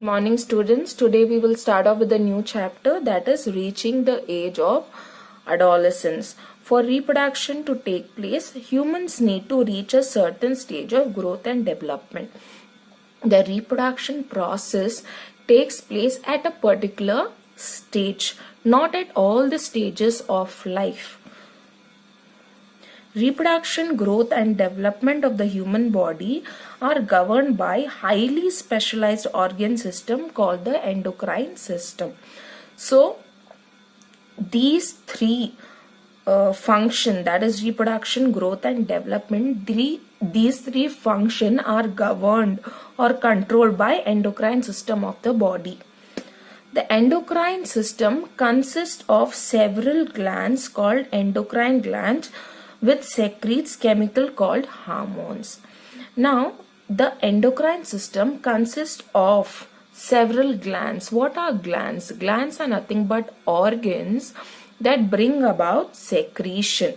Morning students, today we will start off with a new chapter, that is reaching the age of adolescence. For reproduction to take place, humans need to reach a certain stage of growth and development. The reproduction process takes place at a particular stage, not at all the stages of life. Reproduction, growth, and development of the human body are governed by highly specialized organ system called the endocrine system. So these three function, that is reproduction, growth, and development, these three function are governed or controlled by endocrine system of the body. The endocrine system consists of several glands called endocrine glands, which secretes chemical called hormones. Now, the endocrine system consists of several glands. What are glands? Glands are nothing but organs that bring about secretion.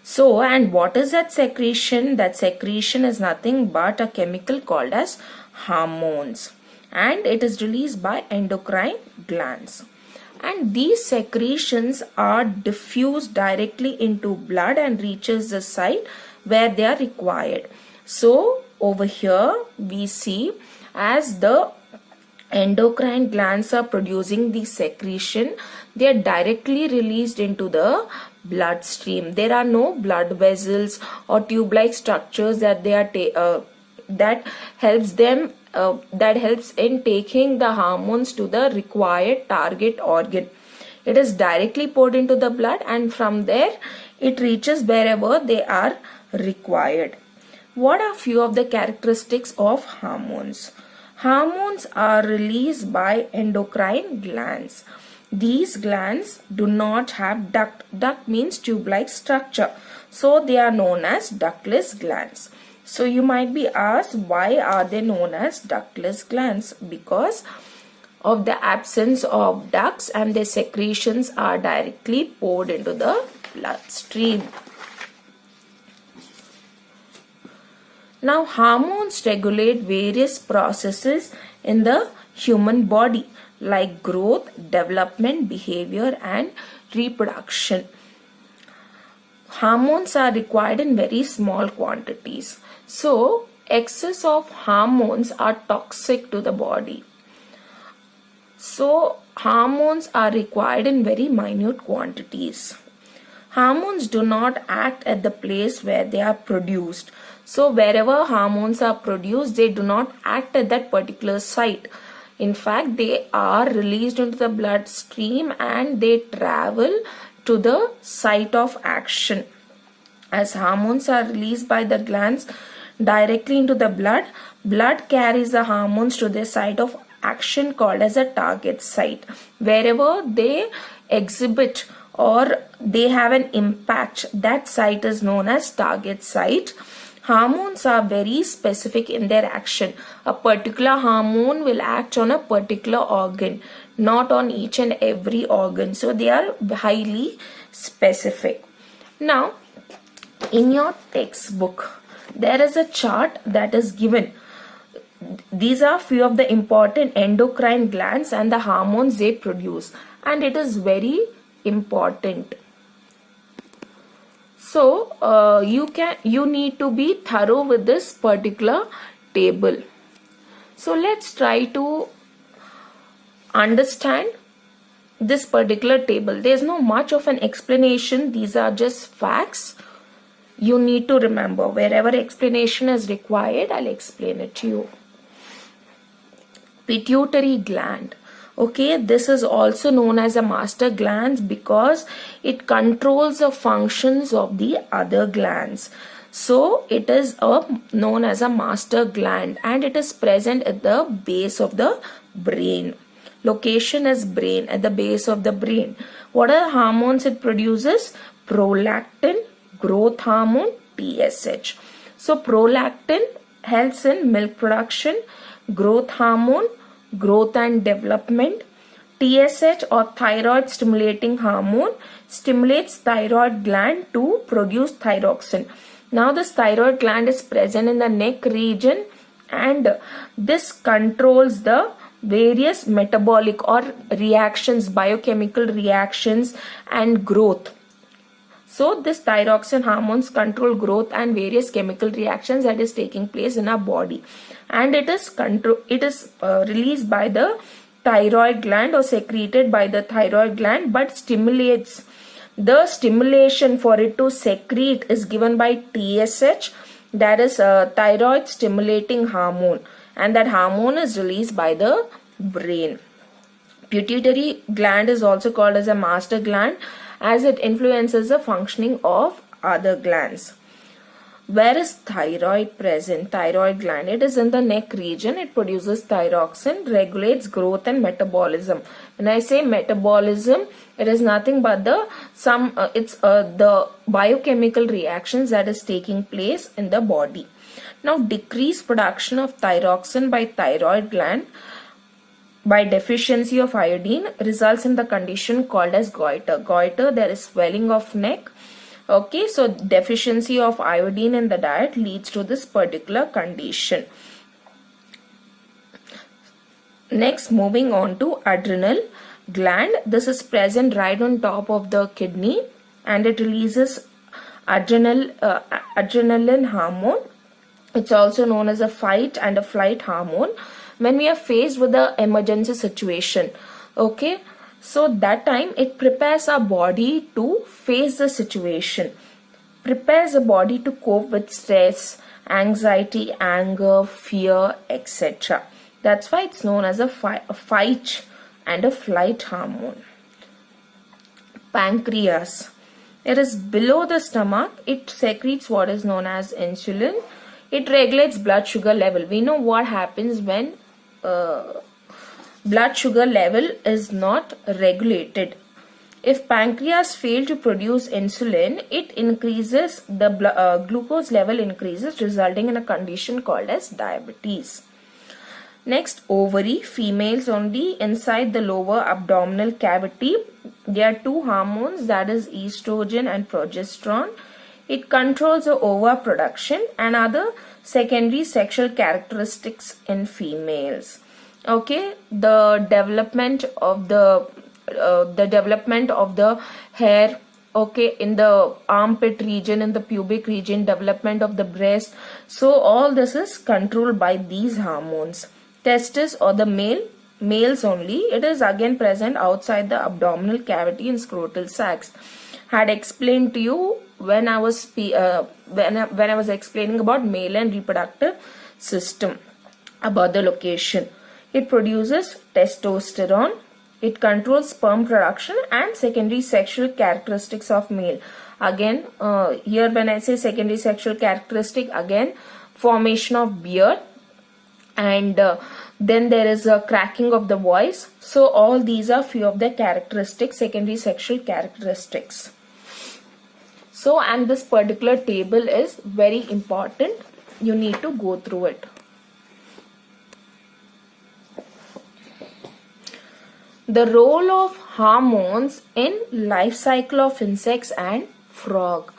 So, and what is that secretion? That secretion is nothing but a chemical called as hormones, and it is released by endocrine glands. And these secretions are diffused directly into blood and reaches the site where they are required. So over here we see, as the endocrine glands are producing the secretion, they are directly released into the bloodstream. There are no blood vessels or tube-like structures that they are that helps them that helps in taking the hormones to the required target organ. It is directly poured into the blood, and from there it reaches wherever they are required. What are few of the characteristics of hormones? Hormones are released by endocrine glands. These glands do not have duct. Duct means tube-like structure. So they are known as ductless glands. So you might be asked, why are they known as ductless glands? Because of the absence of ducts, and their secretions are directly poured into the bloodstream. Now, hormones regulate various processes in the human body like growth, development, behavior, and reproduction. Hormones are required in very small quantities. So, excess of hormones are toxic to the body. So, hormones are required in very minute quantities. Hormones do not act at the place where they are produced. So, wherever hormones are produced, they do not act at that particular site. In fact, they are released into the bloodstream and they travel to the site of action. As hormones are released by the glands directly into the blood, blood carries the hormones to the site of action called as a target site. Wherever they exhibit or they have an impact, that site is known as target site. Hormones are very specific in their action. A particular hormone will act on a particular organ, not on each and every organ. So they are highly specific. Now, in your textbook, there is a chart that is given. These are few of the important endocrine glands and the hormones they produce, and it is very important. So you need to be thorough with this particular table. So let's try to understand this particular table. There's no much of an explanation. These are just facts. You need to remember. Wherever explanation is required, I'll explain it to you. Pituitary gland. Okay, this is also known as a master gland because it controls the functions of the other glands. So it is known as a master gland, and it is present at the base of the brain. Location is brain, at the base of the brain. What are the hormones it produces? Prolactin, growth hormone, TSH. So prolactin helps in milk production, growth hormone, growth and development. TSH or thyroid stimulating hormone stimulates thyroid gland to produce thyroxine. Now this thyroid gland is present in the neck region, and this controls the various metabolic or reactions, biochemical reactions and growth. So this thyroxine hormones control growth and various chemical reactions that is taking place in our body, and it is released by the thyroid gland or secreted by the thyroid gland, but stimulates. The stimulation for it to secrete is given by TSH, that is a thyroid stimulating hormone, and that hormone is released by the brain. Pituitary gland is also called as a master gland, as it influences the functioning of other glands. Where is thyroid present? Thyroid gland, it is in the neck region. It produces thyroxine, regulates growth and metabolism. When I say metabolism, it is nothing but the biochemical reactions that is taking place in the body. Now, decreased production of thyroxine by thyroid gland by deficiency of iodine results in the condition called as goiter. Goiter, there is swelling of neck. Okay, so deficiency of iodine in the diet leads to this particular condition. Next, moving on to adrenal gland. This is present right on top of the kidney, and it releases adrenaline hormone. It's also known as a fight and a flight hormone when we are faced with the emergency situation. Okay, so that time it prepares our body to face the situation, prepares the body to cope with stress, anxiety, anger, fear, etc. That's why it's known as a fight and a flight hormone. Pancreas, it is below the stomach. It secretes what is known as insulin. It regulates blood sugar level. We know what happens when blood sugar level is not regulated. If pancreas fail to produce insulin, it increases the glucose level increases, resulting in a condition called as diabetes. Next, ovary, females only, inside the lower abdominal cavity. There are two hormones, that is estrogen and progesterone. It controls the overproduction and other secondary sexual characteristics in females. Okay, the development of the hair, okay, in the armpit region, in the pubic region, development of the breast. So all this is controlled by these hormones. Testis or the males only, it is again present outside the abdominal cavity in scrotal sacs. Had explained to you when I was explaining about male and reproductive system, about the location. It produces testosterone. It controls sperm production and secondary sexual characteristics of male. Again, here when I say secondary sexual characteristic, again formation of beard, and then there is a cracking of the voice. So all these are few of the characteristics, secondary sexual characteristics. So, and this particular table is very important. You need to go through it. The role of hormones in life cycle of insects and frog.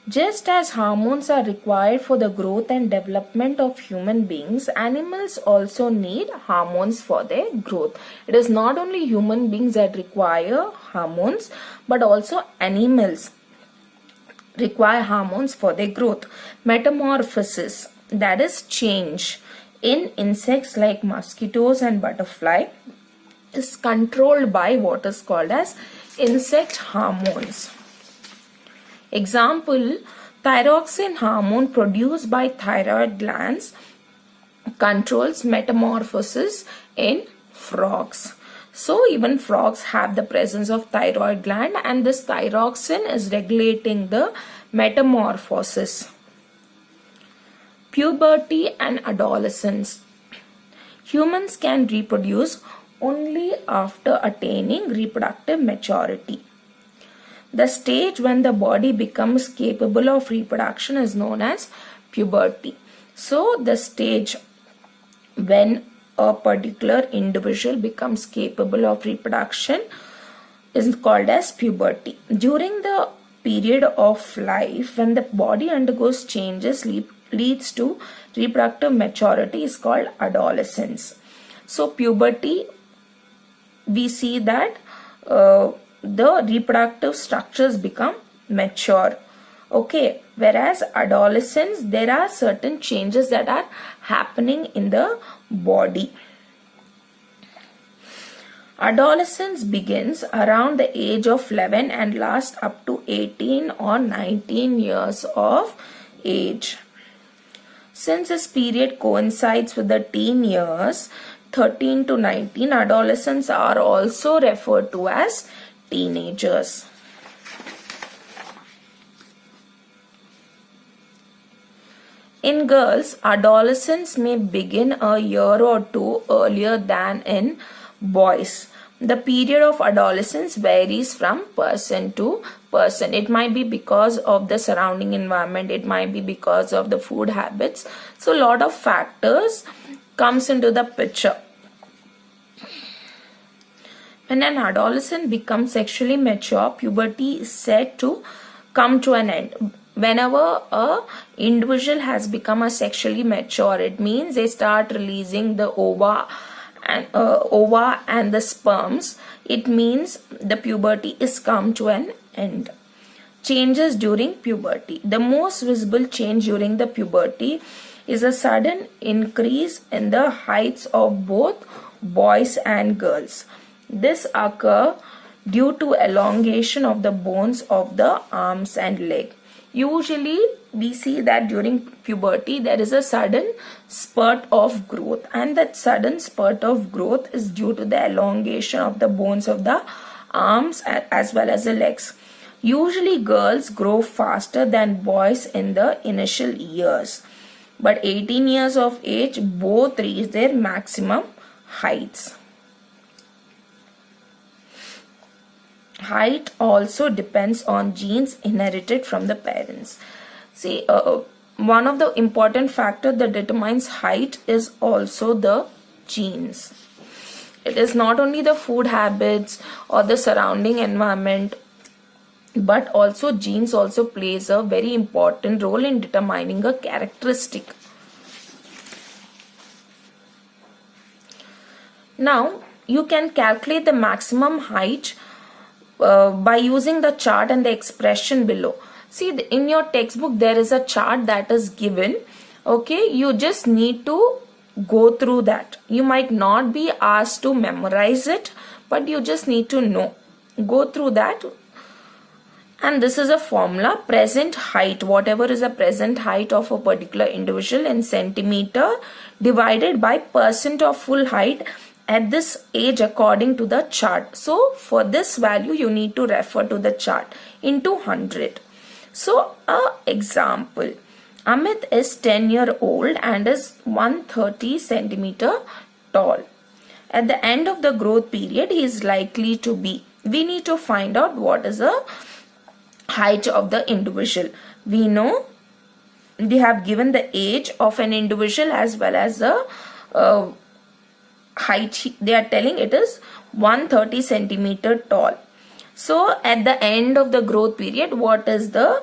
Just as hormones are required for the growth and development of human beings, animals also need hormones for their growth. It is not only human beings that require hormones, but also animals require hormones for their growth. Metamorphosis, that is change, in insects like mosquitoes and butterfly is controlled by what is called as insect hormones. Example, thyroxine hormone produced by thyroid glands controls metamorphosis in frogs. So even frogs have the presence of thyroid gland, and this thyroxine is regulating the metamorphosis. Puberty and adolescence. Humans can reproduce only after attaining reproductive maturity. The stage when the body becomes capable of reproduction is known as puberty. So the stage when a particular individual becomes capable of reproduction is called as puberty. During the period of life when the body undergoes changes leads to reproductive maturity is called adolescence. So puberty, we see that the reproductive structures become mature. Okay, whereas adolescence, there are certain changes that are happening in the body. Adolescence begins around the age of 11 and lasts up to 18 or 19 years of age. Since this period coincides with the teen years, 13 to 19, adolescents are also referred to as teenagers. In girls, adolescence may begin a year or two earlier than in boys. The period of adolescence varies from person to person. It might be because of the surrounding environment, it might be because of the food habits. So a lot of factors comes into the picture. When an adolescent becomes sexually mature, puberty is said to come to an end. Whenever a individual has become a sexually mature, it means they start releasing the ova and the sperms. It means the puberty is come to an end. Changes during puberty. The most visible change during the puberty is a sudden increase in the heights of both boys and girls. This occurs due to elongation of the bones of the arms and leg. Usually we see that during puberty there is a sudden spurt of growth, and that sudden spurt of growth is due to the elongation of the bones of the arms as well as the legs. Usually girls grow faster than boys in the initial years, but 18 years of age both reach their maximum heights. Height also depends on genes inherited from the parents. See, one of the important factors that determines height is also the genes. It is not only the food habits or the surrounding environment, but also genes also plays a very important role in determining a characteristic. Now, you can calculate the maximum height by using the chart and the expression below. See, in your textbook there is a chart that is given. Okay, you just need to go through that. You might not be asked to memorize it, but you just need to know. Go through that. And this is a formula: present height, whatever is the present height of a particular individual in centimeter, divided by percent of full height at this age according to the chart. So for this value you need to refer to the chart into 100. So example, Amit is 10-year-old and is 130 centimeter tall. At the end of the growth period he is likely to be, we need to find out what is the height of the individual. We know they have given the age of an individual as well as the height. They are telling it is 130 centimeter tall. So at the end of the growth period, what is the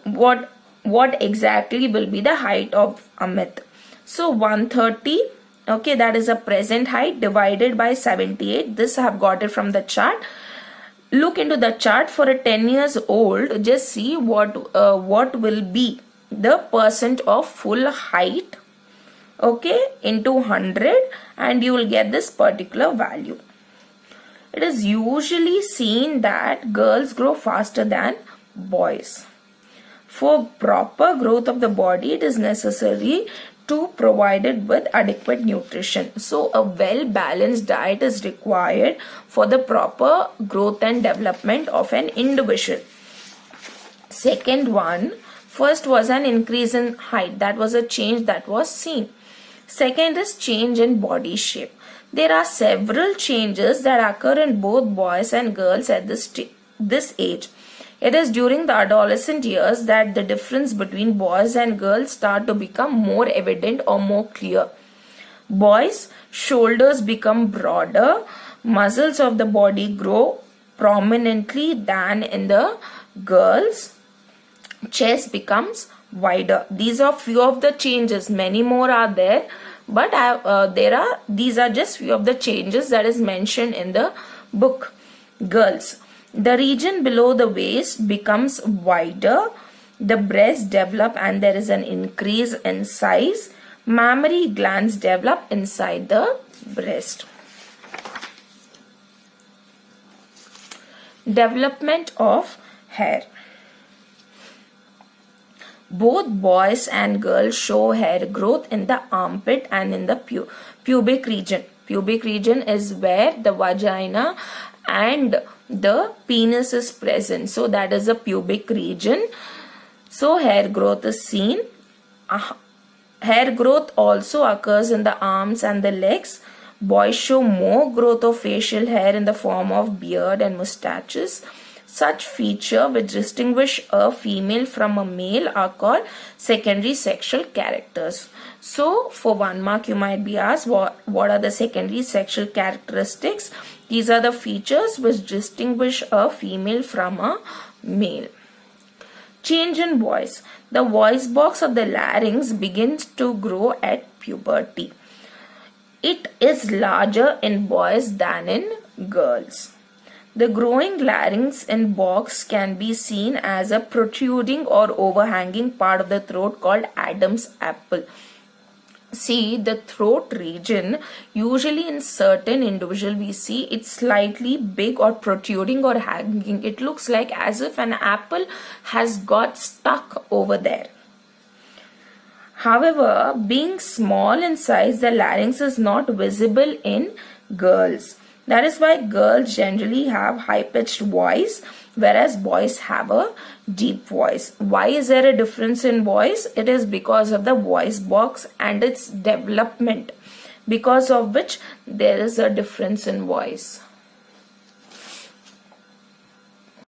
what exactly will be the height of Amit? So 130, okay, that is a present height, divided by 78. This I have got it from the chart. Look into the chart for a 10 years old. Just see what will be the percent of full height, okay, into 100, and you will get this particular value. It is usually seen that girls grow faster than boys. For proper growth of the body, it is necessary to provide it with adequate nutrition. So a well-balanced diet is required for the proper growth and development of an individual. Second one, first was an increase in height. That was a change that was seen. Second is change in body shape. There are several changes that occur in both boys and girls at this age. It is during the adolescent years that the difference between boys and girls start to become more evident or more clear. Boys' shoulders become broader, muscles of the body grow prominently than in the girls. Chest becomes wider. These are few of the changes. Many more are there, but these are just few of the changes that is mentioned in the book. Girls, the region below the waist becomes wider, the breasts develop and there is an increase in size. Mammary glands develop inside the breast. Development of hair. Both boys and girls show hair growth in the armpit and in the pubic region. Pubic region is where the vagina and the penis is present. So that is the pubic region. So hair growth is seen. Hair growth also occurs in the arms and the legs. Boys show more growth of facial hair in the form of beard and mustaches. Such features which distinguish a female from a male are called secondary sexual characters. So for 1 mark you might be asked, what are the secondary sexual characteristics? These are the features which distinguish a female from a male. Change in voice. The voice box of the larynx begins to grow at puberty. It is larger in boys than in girls. The growing larynx in box can be seen as a protruding or overhanging part of the throat called Adam's apple. See, the throat region, usually in certain individual we see it's slightly big or protruding or hanging. It looks like as if an apple has got stuck over there. However, being small in size, the larynx is not visible in girls. That is why girls generally have high-pitched voice, whereas boys have a deep voice. Why is there a difference in voice? It is because of the voice box and its development, because of which there is a difference in voice.